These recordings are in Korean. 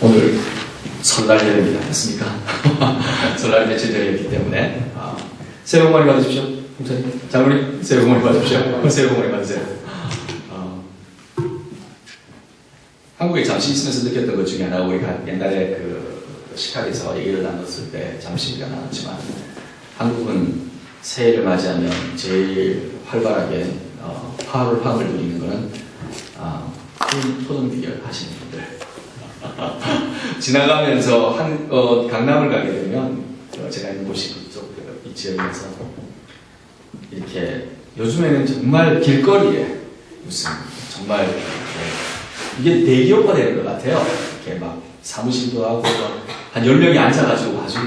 오늘 설날절입니다. 됐습니까? 설날 며칠 전이었기 때문에 새해 복 많이 받으십시오. 목사님, 장로님 새해 복 많이 받으십시오. 새해 복 많이 받으세요. 한국에 잠시 있으면서 느꼈던 것 중에 하나, 우리가 옛날에 그 시카고에서 얘기를 나눴을 때 잠시 우리가 나눴지만, 한국은 새해를 맞이하면 제일 활발하게 화합을 누리는 것은 토종 비결 하시는 분들. 지나가면서 강남을 가게 되면, 제가 있는 곳이 그쪽 이 지역에서 이렇게 요즘에는 정말 길거리에 무슨 정말 이게 대기업화 되는 것 같아요. 이렇게 막 사무실도 하고 한 10명이 앉아가지고 아주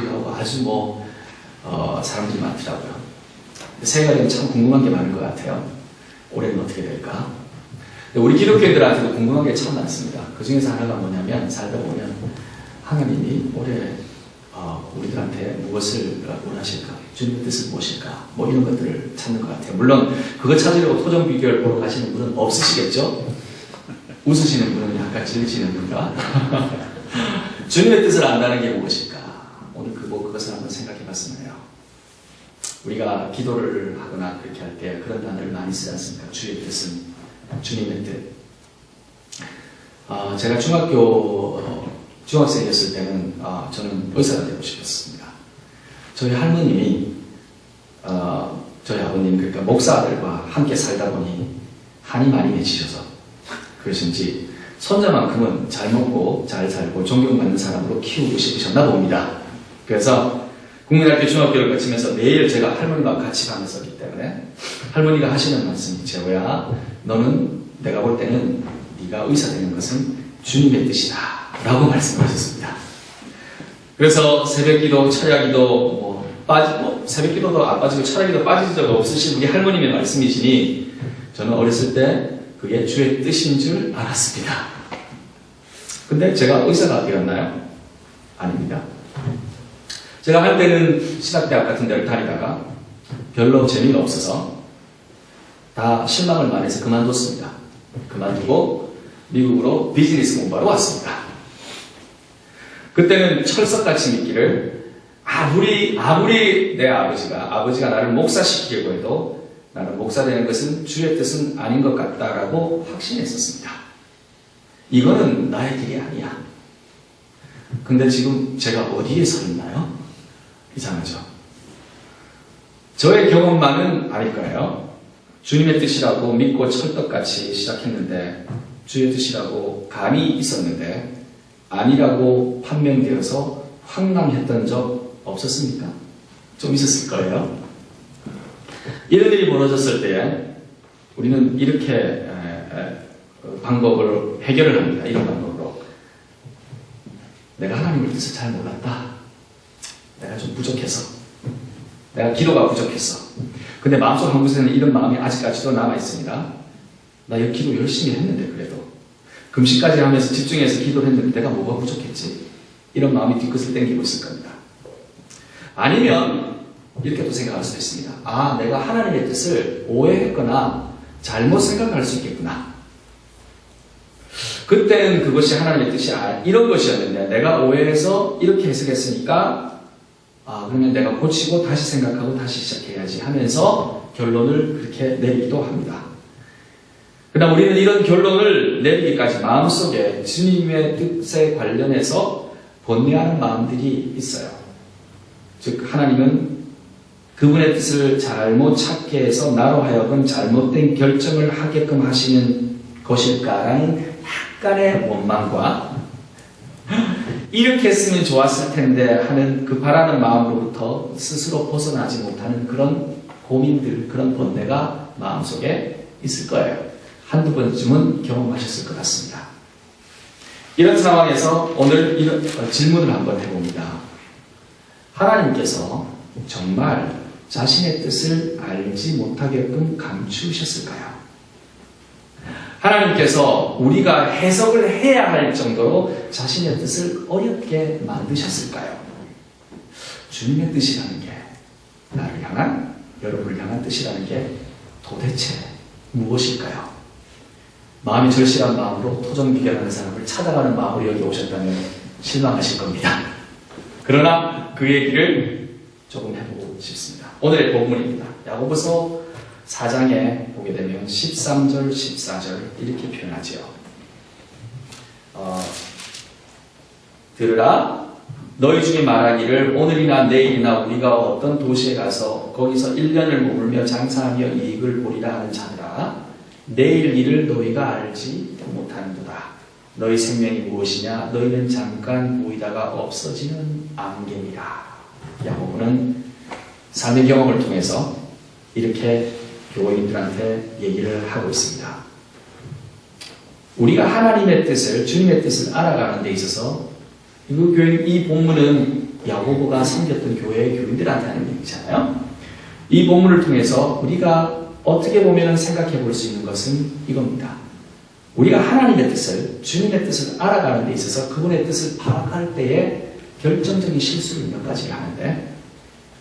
사람들이 많더라고요. 새해가 되면 참 궁금한 게 많은 것 같아요. 올해는 어떻게 될까? 우리 기독교인들한테도 궁금한 게 참 많습니다. 그 중에서 하나가 뭐냐면, 살다 보면 하나님이 올해 우리들한테 무엇을 원하실까? 주님의 뜻은 무엇일까? 이런 것들을 찾는 것 같아요. 물론 그거 찾으려고 토종 비결 보러 가시는 분은 없으시겠죠? 웃으시는 분은 약간 질리시는 분과 주님의 뜻을 안다는 게 무엇일까? 오늘 그것을 한번 생각해 봤으면 해요. 우리가 기도를 하거나 그렇게 할 때 그런 단어를 많이 쓰지 않습니까? 주의 뜻은, 주님의 뜻. 제가 중학생이었을 때는 저는 의사가 되고 싶었습니다. 저희 할머님이 저희 아버님, 그러니까 목사들과 함께 살다 보니 한이 많이 맺히셔서 그러신지 손자만큼은 잘 먹고 잘 살고 존경받는 사람으로 키우고 싶으셨나 봅니다. 그래서 국민학교 중학교를 거치면서 매일 제가 할머니와 같이 방에 썼기 때문에 할머니가 하시는 말씀이, 재호야, 너는 내가 볼 때는 네가 의사 되는 것은 주님의 뜻이다 라고 말씀하셨습니다. 그래서 새벽기도, 철야기도 새벽기도도 안 빠지고 철야기도 빠진 적 없으신 우리 할머님의 말씀이시니 저는 어렸을 때 그게 주의 뜻인 줄 알았습니다. 근데 제가 의사가 되었나요? 아닙니다. 제가 할 때는 신학대학 같은 데를 다니다가 별로 재미가 없어서 다 실망을 많이 해서 그만뒀습니다. 그만두고 미국으로 비즈니스 공부하러 왔습니다. 그때는 철석같이 믿기를, 아무리 내 아버지가 나를 목사시키려고 해도 나는 목사 되는 것은 주의 뜻은 아닌 것 같다라고 확신했었습니다. 이거는 나의 길이 아니야. 근데 지금 제가 어디에 서 있나요? 이상하죠? 저의 경험만은 아닐 거예요. 주님의 뜻이라고 믿고 철떡같이 시작했는데, 주의 뜻이라고 감이 있었는데 아니라고 판명되어서 황당했던 적 없었습니까? 좀 있었을 거예요. 이런 일이 벌어졌을 때 우리는 이렇게 방법을 해결을 합니다. 이런 방법으로, 내가 하나님의 뜻을 잘 몰랐다. 내가 좀 부족해서, 내가 기도가 부족했어. 근데 마음속 한 곳에는 이런 마음이 아직까지도 남아있습니다. 나 이 기도 열심히 했는데, 그래도 금식까지 하면서 집중해서 기도를 했는데 내가 뭐가 부족했지? 이런 마음이 뒤끝을 땡기고 있을 겁니다. 아니면 이렇게 또 생각할 수도 있습니다. 내가 하나님의 뜻을 오해했거나 잘못 생각할 수 있겠구나. 그때는 그것이 하나님의 뜻이 이런 것이었는데 내가 오해해서 이렇게 해석했으니까 그러면 내가 고치고 다시 생각하고 다시 시작해야지 하면서 결론을 그렇게 내리기도 합니다. 그러나 우리는 이런 결론을 내리기까지 마음속에 주님의 뜻에 관련해서 번뇌하는 마음들이 있어요. 즉, 하나님은 그분의 뜻을 잘못 찾게 해서 나로 하여금 잘못된 결정을 하게끔 하시는 것일까라는 약간의 원망과, 이렇게 했으면 좋았을 텐데 하는 그 바라는 마음으로부터 스스로 벗어나지 못하는 그런 고민들, 그런 번뇌가 마음속에 있을 거예요. 한두 번쯤은 경험하셨을 것 같습니다. 이런 상황에서 오늘 이런 질문을 한번 해봅니다. 하나님께서 정말 자신의 뜻을 알지 못하게끔 감추셨을까요? 하나님께서 우리가 해석을 해야 할 정도로 자신의 뜻을 어렵게 만드셨을까요? 주님의 뜻이라는 게, 나를 향한, 여러분을 향한 뜻이라는 게 도대체 무엇일까요? 마음이 절실한 마음으로 토종 비결하는 사람을 찾아가는 마음으로 여기 오셨다면 실망하실 겁니다. 그러나 그 얘기를 조금 해보고 싶습니다. 오늘의 본문입니다. 야고보서 4장에 보게 되면 13절, 14절 이렇게 표현하지요. 들으라, 너희 중에 말하기를 오늘이나 내일이나 우리가 어떤 도시에 가서 거기서 1년을 머물며 장사하며 이익을 보리라 하는 자들아, 내일 일을 너희가 알지 못하는도다. 너희 생명이 무엇이냐? 너희는 잠깐 보이다가 없어지는 안개니라. 야고보는 삶의 경험을 통해서 이렇게 교인들한테 얘기를 하고 있습니다. 우리가 하나님의 뜻을, 주님의 뜻을 알아가는 데 있어서 이 본문은 야고보가 섬겼던 교회의 교인들한테 하는 얘기잖아요. 이 본문을 통해서 우리가 어떻게 보면 생각해 볼 수 있는 것은 이겁니다. 우리가 하나님의 뜻을, 주님의 뜻을 알아가는 데 있어서 그분의 뜻을 파악할 때에 결정적인 실수를 몇 가지를 하는데,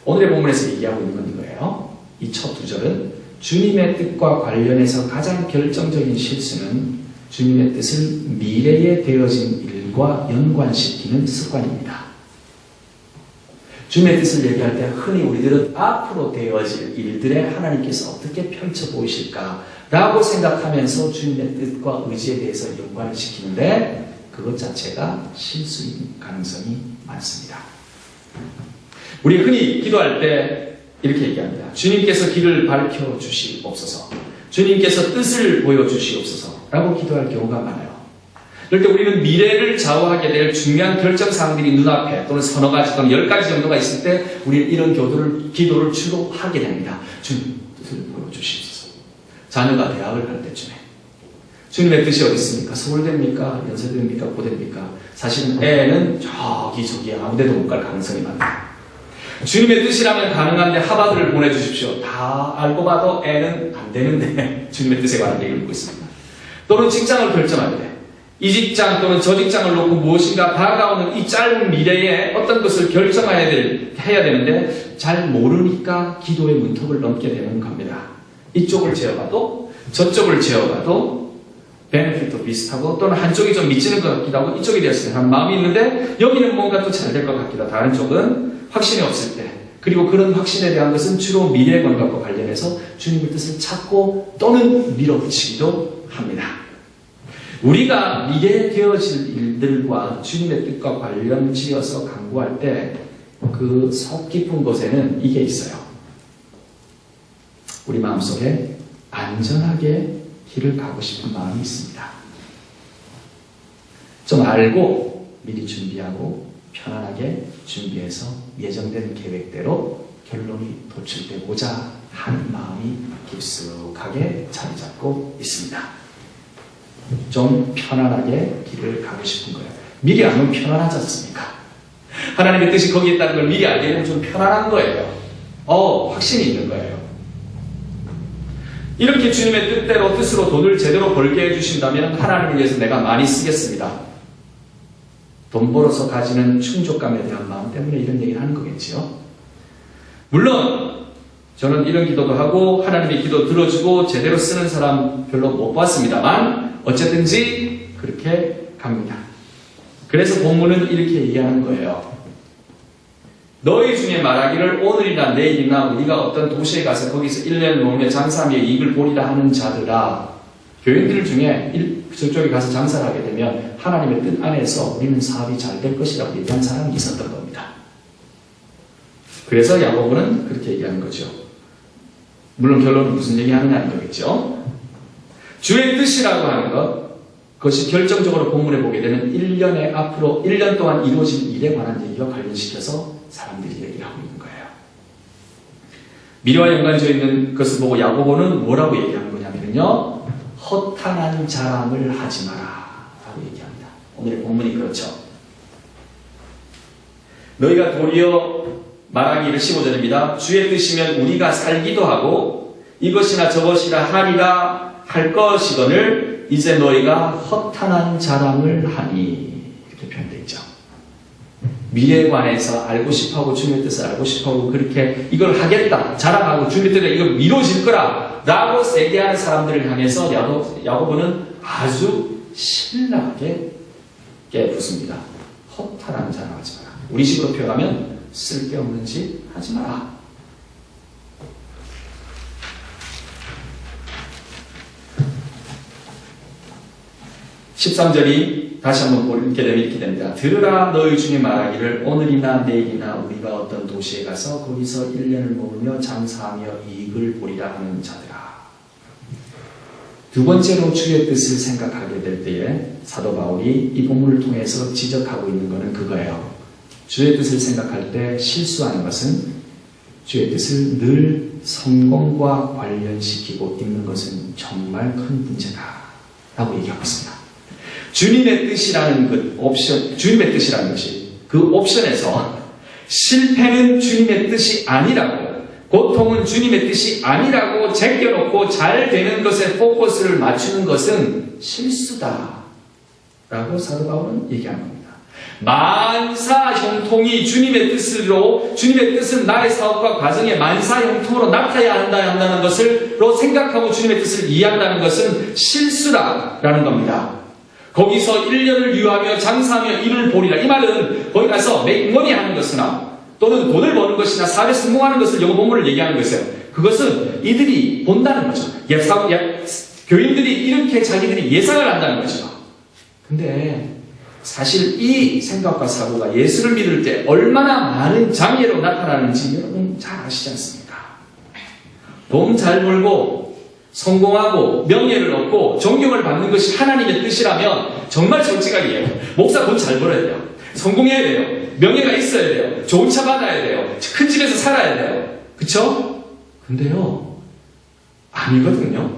오늘의 본문에서 얘기하고 있는 건 이거예요. 이 첫 두 절은 주님의 뜻과 관련해서 가장 결정적인 실수는 주님의 뜻을 미래에 되어진 일과 연관시키는 습관입니다. 주님의 뜻을 얘기할 때 흔히 우리들은 앞으로 되어질 일들에 하나님께서 어떻게 펼쳐 보이실까 라고 생각하면서 주님의 뜻과 의지에 대해서 연관을 시키는데, 그것 자체가 실수인 가능성이 많습니다. 우리 흔히 기도할 때 이렇게 얘기합니다. 주님께서 길을 밝혀 주시옵소서, 주님께서 뜻을 보여주시옵소서 라고 기도할 경우가 많아요. 그럴 때 우리는 미래를 좌우하게 될 중요한 결정사항들이 눈앞에, 또는 서너 가지 또는 10가지 정도가 있을 때 우리는 이런 기도를 주로 하게 됩니다. 주님 뜻을 보여주시옵소서. 자녀가 대학을 갈 때쯤에 주님의 뜻이 어디 있습니까? 서울대입니까? 연세대입니까? 고대입니까? 사실은 애는 저기 아무데도 못 갈 가능성이 많아요. 주님의 뜻이라면 가능한데 하버드를 보내주십시오. 다 알고 봐도 애는 안 되는데 주님의 뜻에 관한 얘기를 묻고 있습니다. 또는 직장을 결정할 때 이 직장 또는 저 직장을 놓고 무엇인가 다가오는 이 짧은 미래에 어떤 것을 결정해야 되는데 잘 모르니까 기도의 문턱을 넘게 되는 겁니다. 이쪽을 제어봐도 저쪽을 제어봐도 베네핏도 비슷하고, 또는 한쪽이 좀 미치는 것 같기도 하고 이쪽에 대해서 한 마음이 있는데 여기는 뭔가 또 잘 될 것 같기도 하고, 다른 쪽은 확신이 없을 때, 그리고 그런 확신에 대한 것은 주로 미래의 것과 관련해서 주님의 뜻을 찾고 또는 밀어붙이기도 합니다. 우리가 미래에 되어질 일들과 주님의 뜻과 관련 지어서 강구할 때 그 속 깊은 곳에는 이게 있어요. 우리 마음속에 안전하게 길을 가고 싶은 마음이 있습니다. 좀 알고 미리 준비하고 편안하게 준비해서 예정된 계획대로 결론이 도출되고자 하는 마음이 깊숙하게 자리 잡고 있습니다. 좀 편안하게 길을 가고 싶은 거예요. 미리 알면 편안하지 않습니까? 하나님의 뜻이 거기에 있다는 걸 미리 알게 되면 좀 편안한 거예요. 확신이 있는 거예요. 이렇게 주님의 뜻으로 돈을 제대로 벌게 해주신다면 하나님을 위해서 내가 많이 쓰겠습니다. 돈 벌어서 가지는 충족감에 대한 마음 때문에 이런 얘기를 하는 거겠지요. 물론 저는 이런 기도도 하고 하나님의 기도 들어주고 제대로 쓰는 사람 별로 못 봤습니다만 어쨌든지 그렇게 갑니다. 그래서 본문은 이렇게 얘기하는 거예요. 너희 중에 말하기를 오늘이나 내일이나 우리가 어떤 도시에 가서 거기서 1년을 머물며 장사하며 이익을 보리라 하는 자들아, 교인들 중에 저쪽에 가서 장사를 하게 되면 하나님의 뜻 안에서 우리는 사업이 잘 될 것이라고 얘기한 사람이 있었던 겁니다. 그래서 야고보는 그렇게 얘기하는 거죠. 물론 결론은 무슨 얘기하느냐는 거겠죠. 주의 뜻이라고 하는 그것이 결정적으로 본문에 보게 되면 1년 동안 이루어질 일에 관한 얘기와 관련시켜서 사람들이 얘기를 하고 있는 거예요. 미래와 연관되어 있는 것을 보고 야고보는 뭐라고 얘기하는 거냐면요, 허탄한 자랑을 하지 마라 라고 얘기합니다. 오늘의 본문이 그렇죠. 너희가 도리어 말하기를 15절입니다. 주의 뜻이면 우리가 살기도 하고 이것이나 저것이라 하리라 할 것이거늘 이제 너희가 허탄한 자랑을 하니, 이렇게 표현되어 있죠. 미래에 관해서 알고 싶어하고 주님의 뜻을 알고 싶어하고 그렇게 이걸 하겠다 자랑하고 주님의 뜻에 이거 이루어질 거라 라고 세게하는 사람들을 향해서 야고보는 아주 신나게 깨부숩니다. 허탈한 자랑하지 마라. 우리 식으로 표현하면 쓸데없는 짓 하지 마라. (13절이) 다시 한번 읽게 되면 이렇게 됩니다. 들으라 너희 중에 말하기를 오늘이나 내일이나 우리가 어떤 도시에 가서 거기서 1년을 머물며 장사하며 이익을 보리라 하는 자들아. 두 번째로 주의 뜻을 생각하게 될 때에 사도 바울이 이 본문을 통해서 지적하고 있는 것은 그거예요. 주의 뜻을 생각할 때 실수하는 것은 주의 뜻을 늘 성공과 관련시키고 있는 것은 정말 큰 문제다 라고 얘기하고 있습니다. 주님의 뜻이라는 그 옵션, 주님의 뜻이라는 것이 그 옵션에서 실패는 주님의 뜻이 아니라고, 고통은 주님의 뜻이 아니라고 제껴놓고 잘 되는 것에 포커스를 맞추는 것은 실수다 라고 사도 바울은 얘기하는 겁니다. 만사 형통이 주님의 뜻으로, 주님의 뜻은 나의 사업과 가정의 만사 형통으로 나타나야 한다는 것을로 생각하고 주님의 뜻을 이해한다는 것은 실수라는 겁니다. 거기서 1년을 유하며 장사하며 일을 보리라. 이 말은 거기 가서 맥머니 하는 것이나 또는 돈을 버는 것이나 사업에 성공하는 것을 영어 본문을 얘기하는 것이에요. 그것은 이들이 본다는 거죠. 교인들이 이렇게 자기들이 예상을 한다는 거죠. 근데 사실 이 생각과 사고가 예수를 믿을 때 얼마나 많은 장애로 나타나는지 여러분 잘 아시지 않습니까? 돈 잘 벌고 성공하고 명예를 얻고 존경을 받는 것이 하나님의 뜻이라면 정말 솔직하게 얘기해요. 목사 돈 잘 벌어야 돼요. 성공해야 돼요. 명예가 있어야 돼요. 좋은 차 받아야 돼요. 큰 집에서 살아야 돼요. 그쵸? 근데요, 아니거든요.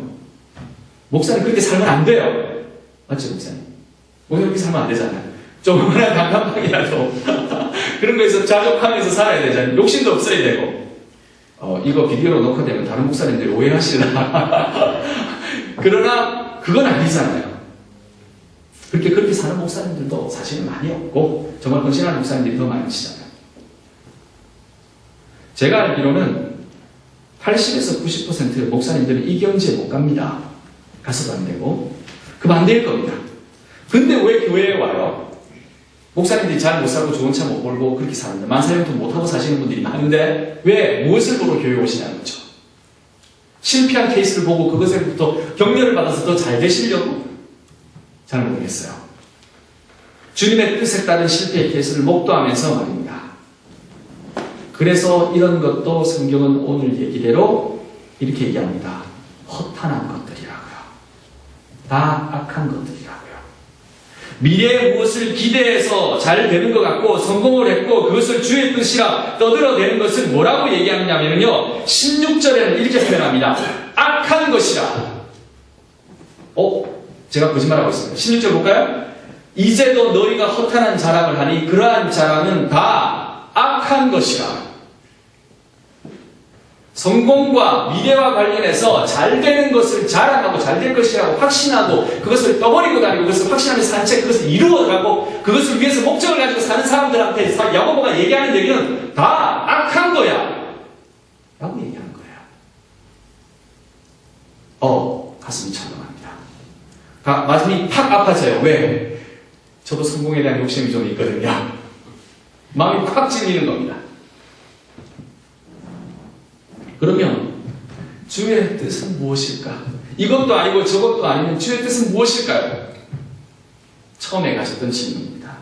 목사는 그렇게 살면 안 돼요. 맞죠, 목사님? 목사님 그렇게 살면 안 되잖아요. 조그만한 단칸방이라도 그런 거에서 자족하면서 살아야 되잖아요. 욕심도 없어야 되고. 이거 비디오로 녹화되면 다른 목사님들이 오해하시려나. 그러나 그건 아니잖아요. 그렇게 사는 목사님들도 사실은 많이 없고 정말 헌신하는 목사님들이 더 많으시잖아요. 제가 알기로는 80에서 90% 목사님들은 이 경지에 못 갑니다. 가서도 안 되고 그럼 안 될 겁니다. 근데 왜 교회에 와요? 목사님들이 잘 못 살고 좋은 차 못 벌고 그렇게 사는데 만사형통 못하고 사시는 분들이 많은데 왜 무엇을 보러 교회에 오시냐는 거죠. 실패한 케이스를 보고 그것에부터 격려를 받아서 더 잘 되시려고? 잘 모르겠어요. 주님의 뜻에 따른 실패의 케이스를 목도하면서 말입니다. 그래서 이런 것도 성경은 오늘 얘기대로 이렇게 얘기합니다. 허탄한 것들이라고요. 다 악한 것들이라고요. 미래에 무엇을 기대해서 잘 되는 것 같고 성공을 했고 그것을 주의 뜻이라 떠들어대는 것은 뭐라고 얘기하느냐면요. 16절에는 이렇게 표현합니다. 악한 것이라. 제가 거짓말하고 있습니다. 16절 볼까요? 이제도 너희가 허탄한 자랑을 하니 그러한 자랑은 다 악한 것이라. 성공과 미래와 관련해서 잘 되는 것을 자랑하고 잘 될 것이라고 확신하고 그것을 떠버리고 다니고 그것을 확신하면서 사는 채 그것을 이루어가고 그것을 위해서 목적을 가지고 사는 사람들한테 야고보가 얘기하는 얘기는 다 악한 거야 라고 얘기하는 거예요. 가슴이 철렁합니다. 마음이 팍 아파져요. 왜? 저도 성공에 대한 욕심이 좀 있거든요. 마음이 팍 찔리는 겁니다. 그러면 주의 뜻은 무엇일까? 이것도 아니고 저것도 아니면 주의 뜻은 무엇일까요? 처음에 가졌던 질문입니다.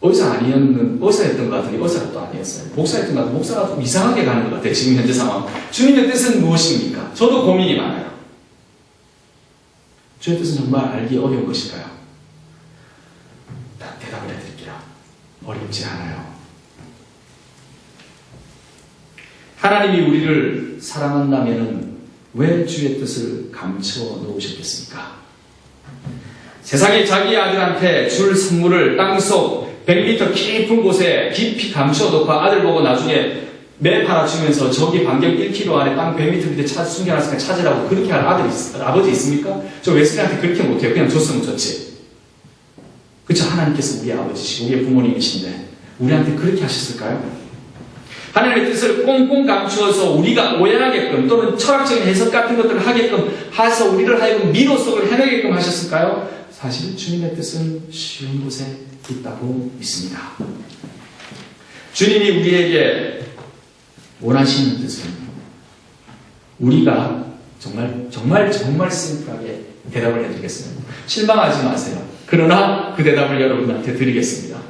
의사였던 것 같으니 의사가 또 아니었어요. 목사였던 것 같으니 목사가 좀 이상하게 가는 것 같아요. 지금 현재 상황. 주님의 뜻은 무엇입니까? 저도 고민이 많아요. 주의 뜻은 정말 알기 어려운 것일까요? 대답을 해드릴게요. 어렵지 않아요. 하나님이 우리를 사랑한다면 왜 주의 뜻을 감춰 놓으셨겠습니까? 세상에 자기 아들한테 줄 선물을 땅속 100m 깊은 곳에 깊이 감춰 놓고 아들 보고 나중에 매 팔아주면서 저기 반경 1km 안에 땅 100m 밑에 숨겨놨으니까 찾으라고 그렇게 할 아버지 있습니까? 저 웨슬리한테 그렇게 못해요. 그냥 줬으면 좋지. 그렇죠? 하나님께서 우리 아버지시고 우리의 부모님이신데 우리한테 그렇게 하셨을까요? 하나님의 뜻을 꽁꽁 감추어서 우리가 오해하게끔 또는 철학적인 해석 같은 것들을 하게끔 해서 우리를 하여금 미로 속을 헤매게끔 하셨을까요? 사실 주님의 뜻은 쉬운 곳에 있다고 믿습니다. 주님이 우리에게 원하시는 뜻은 우리가 정말 심플하게 대답을 해드리겠습니다. 실망하지 마세요. 그러나 그 대답을 여러분한테 드리겠습니다.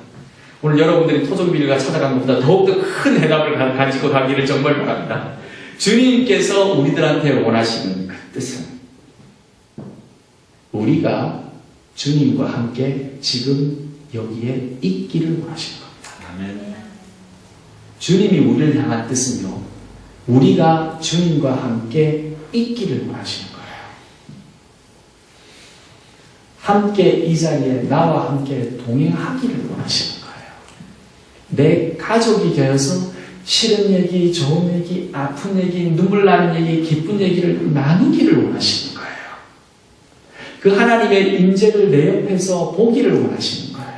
오늘 여러분들이 토종비리가 찾아간 것보다 더욱더 큰 해답을 가지고 가기를 정말 바랍니다. 주님께서 우리들한테 원하시는 그 뜻은 우리가 주님과 함께 지금 여기에 있기를 원하시는 겁니다. 아멘. 주님이 우리를 향한 뜻은요, 우리가 주님과 함께 있기를 원하시는 거예요. 함께 이 자리에 나와 함께 동행하기를 원하시는 거예요. 내 가족이 되어서 싫은 얘기, 좋은 얘기, 아픈 얘기, 눈물 나는 얘기, 기쁜 얘기를 나누기를 원하시는 거예요. 그 하나님의 임재를 내 옆에서 보기를 원하시는 거예요.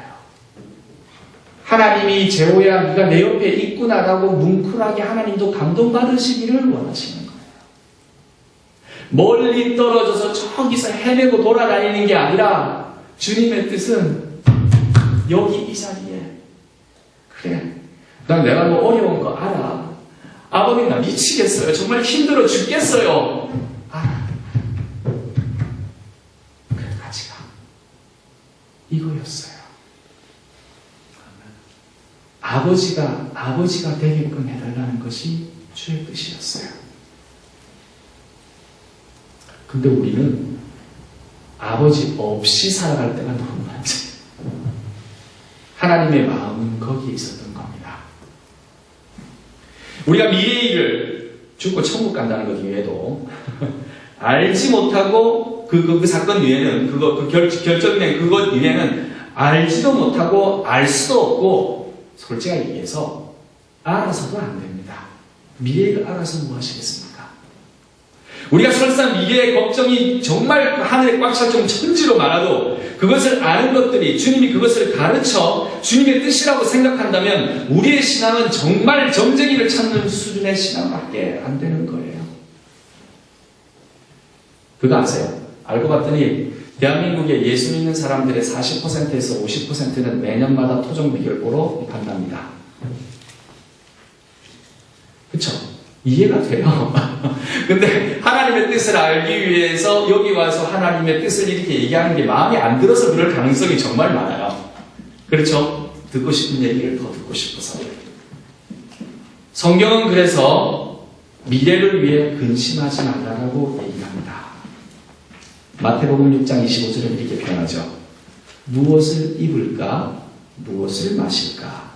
하나님이 재호야 네가 내 옆에 있구나라고 뭉클하게 하나님도 감동받으시기를 원하시는 거예요. 멀리 떨어져서 저기서 헤매고 돌아다니는 게 아니라 주님의 뜻은 여기 이 자리에, 그래, 난 내가 뭐 어려운 거 알아. 아버님 나 미치겠어요. 정말 힘들어 죽겠어요. 알아. 그래, 같이 가. 이거였어요. 아버지가 되게끔 해달라는 것이 주의 뜻이었어요. 근데 우리는 아버지 없이 살아갈 때가 너무 많죠. 하나님의 마음은 거기에 있었던 겁니다. 우리가 미래의 일을 죽고 천국 간다는 것 이외에도 알지 못하고 그 사건 위에는 결정된 그것 위에는 알지도 못하고 알 수도 없고 솔직하게 얘기해서 알아서도 안 됩니다. 미래를 알아서 뭐 하시겠습니까? 우리가 설사 미래의 걱정이 정말 하늘에 꽉 찰 정도 천지로 많아도 그것을 아는 것들이 주님이 그것을 가르쳐 주님의 뜻이라고 생각한다면 우리의 신앙은 정말 점쟁이를 찾는 수준의 신앙밖에 안 되는 거예요. 그거 아세요? 알고 봤더니 대한민국에 예수 믿는 사람들의 40%에서 50%는 매년마다 토종비결 보러 간답니다. 그쵸? 이해가 돼요. 근데 하나님의 뜻을 알기 위해서 여기 와서 하나님의 뜻을 이렇게 얘기하는 게 마음에 안 들어서 그럴 가능성이 정말 많아요. 그렇죠? 듣고 싶은 얘기를 더 듣고 싶어서. 성경은 그래서 미래를 위해 근심하지 말라고 얘기합니다. 마태복음 6장 25절은 이렇게 표현하죠. 무엇을 입을까? 무엇을 마실까?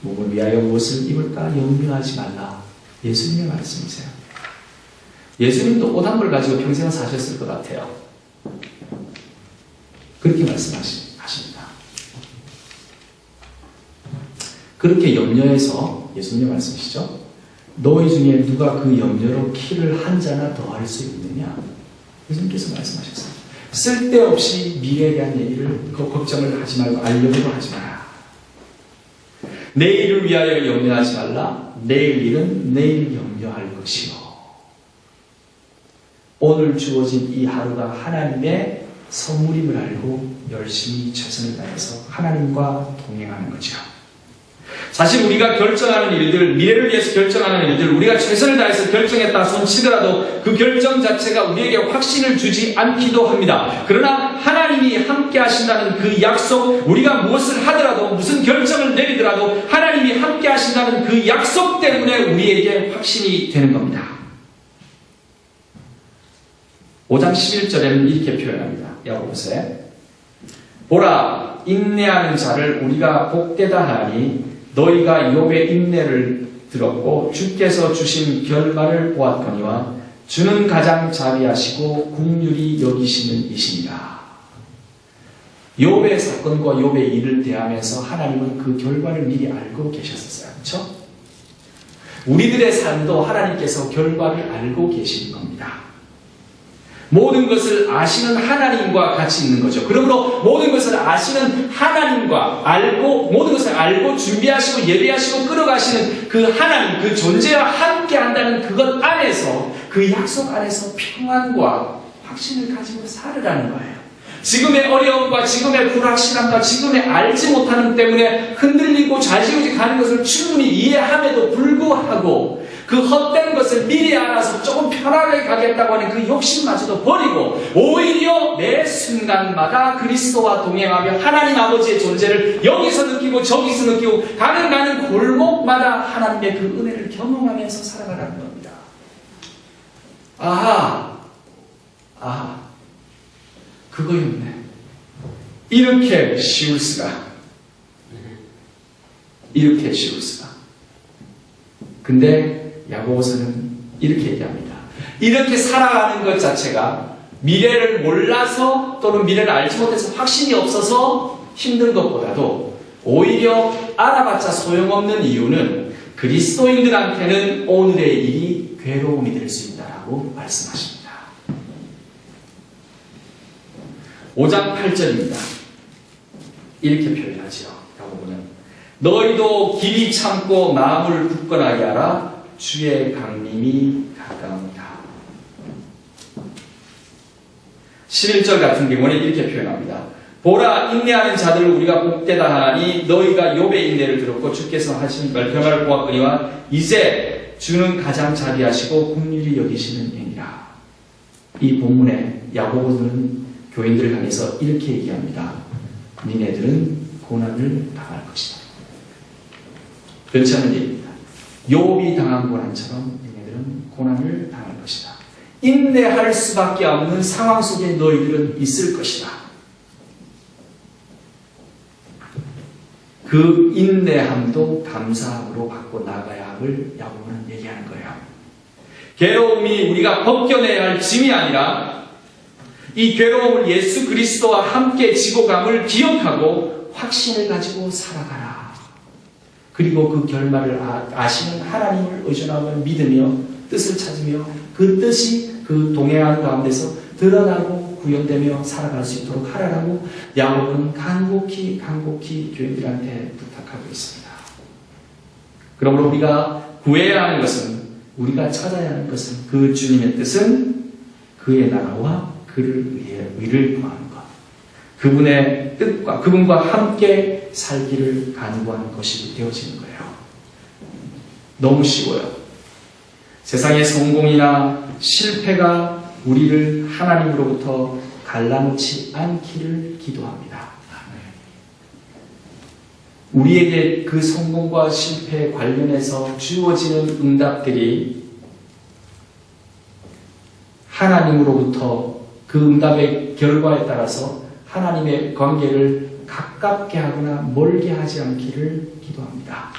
몸을 위하여 무엇을 입을까? 염려하지 말라. 예수님의 말씀이세요. 예수님도 옷 한 벌 가지고 평생 사셨을 것 같아요. 그렇게 말씀하십니다. 그렇게 염려해서 예수님의 말씀이시죠. 너희 중에 누가 그 염려로 키를 한 자나 더 할 수 있느냐? 예수님께서 말씀하셨어요. 쓸데없이 미래에 대한 얘기를 걱정을 하지 말고 알려고 하지 마라. 내일을 위하여 염려하지 말라. 내일 일은 내일 염려할 것이요. 오늘 주어진 이 하루가 하나님의 선물임을 알고 열심히 최선을 다해서 하나님과 동행하는 거죠. 사실 우리가 결정하는 일들, 미래를 위해서 결정하는 일들, 우리가 최선을 다해서 결정했다 손치더라도 그 결정 자체가 우리에게 확신을 주지 않기도 합니다. 그러나 하나님이 함께 하신다는 그 약속, 우리가 무엇을 하더라도 무슨 결정을 내리더라도 하나님이 함께 하신다는 그 약속 때문에 우리에게 확신이 되는 겁니다. 5장 11절에는 이렇게 표현합니다. 야고보서에 보라, 인내하는 자를 우리가 복되다 하니 너희가 욥의 인내를 들었고 주께서 주신 결말을 보았거니와 주는 가장 자비하시고 긍휼히 여기시는 이시니라. 욥의 사건과 욥의 일을 대하면서 하나님은 그 결과를 미리 알고 계셨었어요. 그렇죠? 우리들의 삶도 하나님께서 결과를 알고 계신 겁니다. 모든 것을 아시는 하나님과 같이 있는 거죠. 그러므로 모든 것을 아시는 하나님과 알고 모든 것을 알고 준비하시고 예배하시고 끌어가시는 그 하나님, 그 존재와 함께 한다는 그것 안에서 그 약속 안에서 평안과 확신을 가지고 살으라는 거예요. 지금의 어려움과 지금의 불확실함과 지금의 알지 못하는 때문에 흔들리고 좌지우지 가는 것을 충분히 이해함에도 불구하고 그 헛된 것을 미리 알아서 조금 편하게 가겠다고 하는 그 욕심마저도 버리고 오히려 매 순간마다 그리스도와 동행하며 하나님 아버지의 존재를 여기서 느끼고 저기서 느끼고 가는 골목마다 하나님의 그 은혜를 경험하면서 살아가라는 겁니다. 아하, 그거였네. 이렇게 쉬울 수가. 근데 야고보서는 이렇게 얘기합니다. 이렇게 살아가는 것 자체가 미래를 몰라서 또는 미래를 알지 못해서 확신이 없어서 힘든 것보다도 오히려 알아봤자 소용없는 이유는 그리스도인들한테는 오늘의 일이 괴로움이 될 수 있다라고 말씀하십니다. 5장 8절입니다. 이렇게 표현하지요. 야고보는 너희도 길이 참고 마음을 굳건하게 하라. 주의 강림이 가까우니라. 11절 같은 경우는 이렇게 표현합니다. 보라, 인내하는 자들을 우리가 복되다 하나니 너희가 욥의 인내를 들었고 주께서 하신 변화를 보았거니와 이제 주는 가장 자비하시고 긍휼히 여기시는 이니라. 이 본문에 야고보는 교인들을 향해서 이렇게 얘기합니다. 니네들은 고난을 당할 것이다. 그렇지 않은 얘기입니다. 욥이 당한 고난처럼 니네들은 고난을 당할 것이다. 인내할 수밖에 없는 상황 속에 너희들은 있을 것이다. 그 인내함도 감사함으로 받고 나가야 함을 야고보는 얘기하는 거예요. 괴로움이 우리가 벗겨내야 할 짐이 아니라 이 괴로움을 예수 그리스도와 함께 지고 감을 기억하고 확신을 가지고 살아가라. 그리고 그 결말을 아시는 하나님을 의존하며 믿으며 뜻을 찾으며 그 뜻이 그 동행하는 가운데서 드러나고 구현되며 살아갈 수 있도록 하라라고 야고보는 간곡히 교인들한테 부탁하고 있습니다. 그러므로 우리가 구해야 하는 것은, 우리가 찾아야 하는 것은, 그 주님의 뜻은 그의 나라와 그를 위해 의를 구하는 것, 그분의 뜻과 그분과 함께 살기를 간구하는 것이 되어지는 거예요. 너무 쉬워요. 세상의 성공이나 실패가 우리를 하나님으로부터 갈라놓지 않기를 기도합니다. 우리에게 그 성공과 실패에 관련해서 주어지는 응답들이 하나님으로부터 그 응답의 결과에 따라서 하나님의 관계를 가깝게 하거나 멀게 하지 않기를 기도합니다.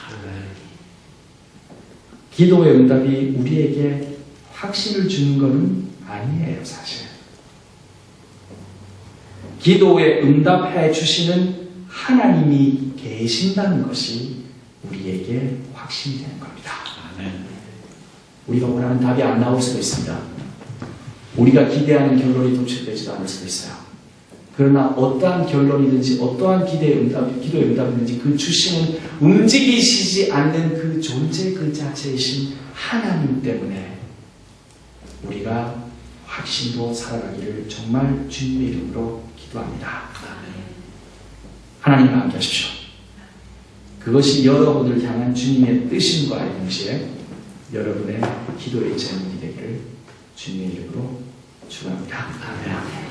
기도의 응답이 우리에게 확신을 주는 것은 아니에요, 사실. 기도에 응답해 주시는 하나님이 계신다는 것이 우리에게 확신이 되는 겁니다. 우리가 원하는 답이 안 나올 수도 있습니다. 우리가 기대하는 결론이 도출되지도 않을 수도 있어요. 그러나 어떠한 결론이든지 어떠한 기도의 응답이든지 그 주시는 움직이시지 않는 그 존재 그 자체이신 하나님 때문에 우리가 확신도 살아가기를 정말 주님의 이름으로 기도합니다. 하나님과 함께 하십시오. 그것이 여러분을 향한 주님의 뜻임과 동시에 여러분의 기도의 제목이 되기를 주님의 이름으로 축원합니다. 아멘.